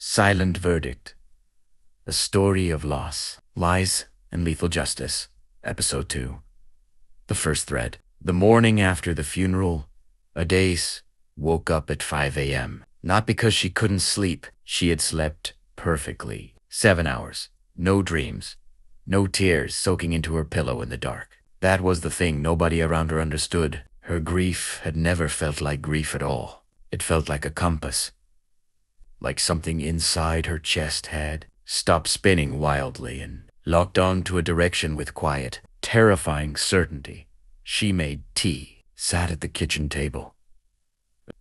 Silent Verdict. A Story of Loss, Lies, and Lethal Justice. Episode 2. The first thread. The morning after the funeral, Adace woke up at 5 a.m. Not because she couldn't sleep. She had slept perfectly. 7 hours. No dreams. No tears soaking into her pillow in the dark. That was the thing nobody around her understood. Her grief had never felt like grief at all. It felt like a compass. Like something inside her chest had stopped spinning wildly and locked on to a direction with quiet, terrifying certainty. She made tea, sat at the kitchen table,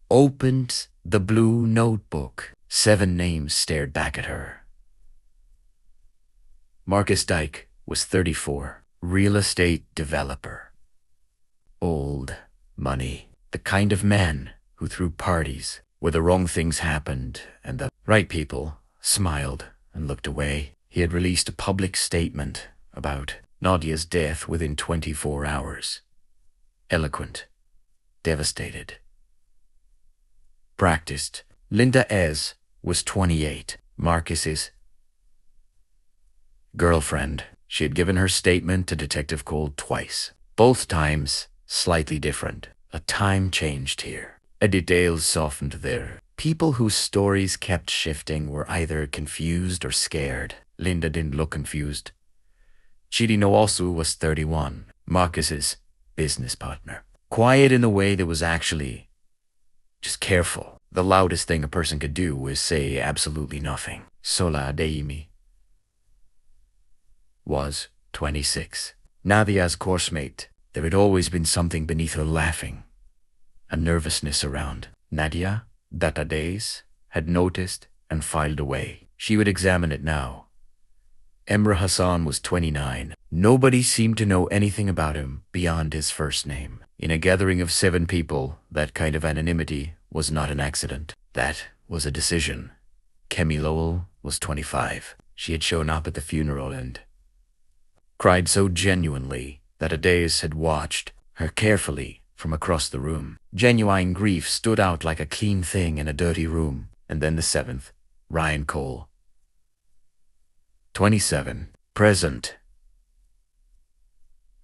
opened the blue notebook. 7 names stared back at her. Marcus Dyke was 34, real estate developer. Old money, the kind of man who threw parties where the wrong things happened and the right people smiled and looked away. He had released a public statement about Nadia's death within 24 hours. Eloquent, devastated. Practiced. Linda Ez was 28, Marcus's girlfriend. She had given her statement to Detective Cole twice, both times slightly different. A time changed here. A details softened there. People whose stories kept shifting were either confused or scared. Linda didn't look confused. Chidi Noalsu was 31, Marcus's business partner. Quiet in a way that was actually just careful. The loudest thing a person could do was say absolutely nothing. Sola Adeimi was 26. Nadia's coursemate. There had always been something beneath her laughing. A nervousness around. Nadia, that Adace had noticed and filed away. She would examine it now. Emre Hassan was 29. Nobody seemed to know anything about him beyond his first name. In a gathering of 7 people, that kind of anonymity was not an accident. That was a decision. Kemi Lowell was 25. She had shown up at the funeral and cried so genuinely that Adace had watched her carefully from across the room. Genuine grief stood out like a clean thing in a dirty room. And then the 7th, Ryan Cole. 27, present.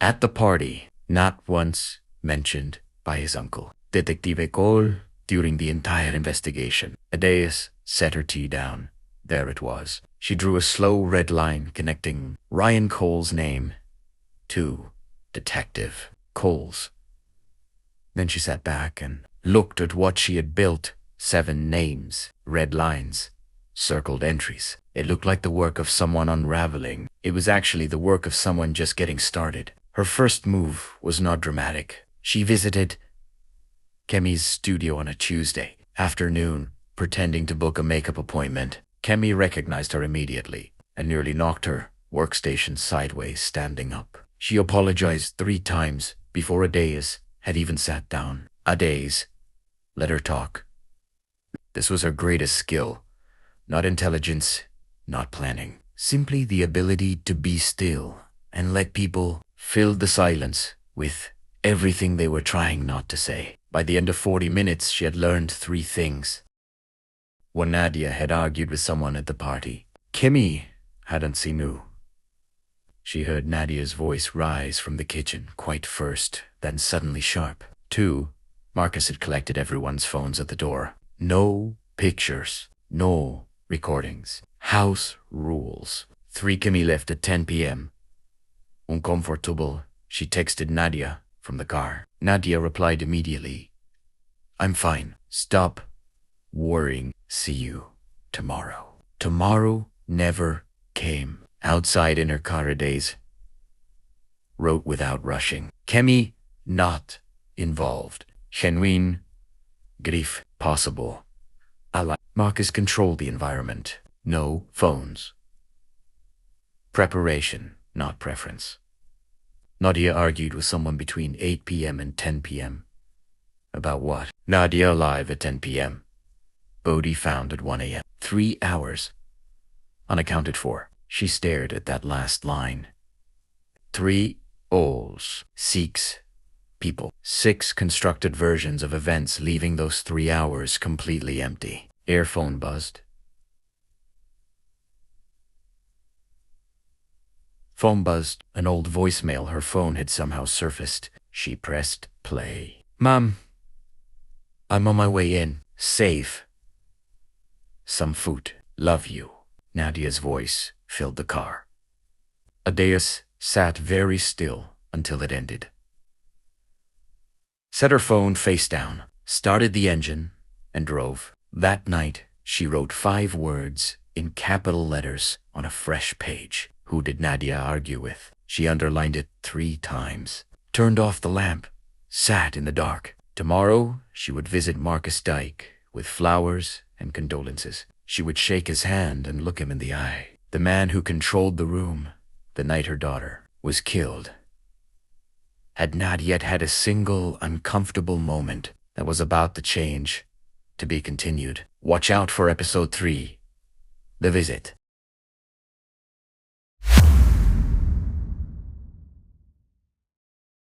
At the party, not once mentioned by his uncle, Detective Cole, during the entire investigation. Adace set her tea down. There it was. She drew a slow red line connecting Ryan Cole's name to Detective Cole's. Then she sat back and looked at what she had built. 7 names, red lines, circled entries. It looked like the work of someone unraveling. It was actually the work of someone just getting started. Her first move was not dramatic. She visited Kemi's studio on a Tuesday afternoon, pretending to book a makeup appointment. Kemi recognized her immediately and nearly knocked her workstation sideways standing up. She apologized 3 times before Adace had even sat down. Adace let her talk. This was her greatest skill. Not intelligence, not planning. Simply the ability to be still and let people fill the silence with everything they were trying not to say. By the end of 40 minutes, she had learned 3 things. 1, Nadia had argued with someone at the party. Kemi hadn't seen who. She heard Nadia's voice rise from the kitchen, quite first, then suddenly sharp. 2, Marcus had collected everyone's phones at the door. No pictures, no recordings. House rules. 3, Kemi left at 10 p.m. Uncomfortable, she texted Nadia from the car. Nadia replied immediately. I'm fine. Stop worrying. See you tomorrow. Tomorrow never came. Outside in her car, Adace wrote without rushing. Kemi not involved. Genuine grief possible. Marcus controlled the environment. No phones. Preparation, not preference. Nadia argued with someone between 8 p.m. and 10 p.m. About what? Nadia alive at 10 p.m. Bodhi found at 1 a.m. 3 hours. Unaccounted for. She stared at that last line. 3 Ols. 6 people. 6 constructed versions of events, leaving those 3 hours completely empty. Earphone buzzed. Phone buzzed, an old voicemail. Her phone had somehow surfaced. She pressed play. Mom, I'm on my way in. Safe. Some food. Love you. Nadia's voice filled the car. Adeus sat very still until it ended. Set her phone face down, started the engine, and drove. That night, she wrote 5 words in capital letters on a fresh page. Who did Nadia argue with? She underlined it 3 times. Turned off the lamp, sat in the dark. Tomorrow, she would visit Marcus Dyke with flowers and condolences. She would shake his hand and look him in the eye. The man who controlled the room the night her daughter was killed had not yet had a single uncomfortable moment that was about to change. To be continued. Watch out for episode 3, The Visit.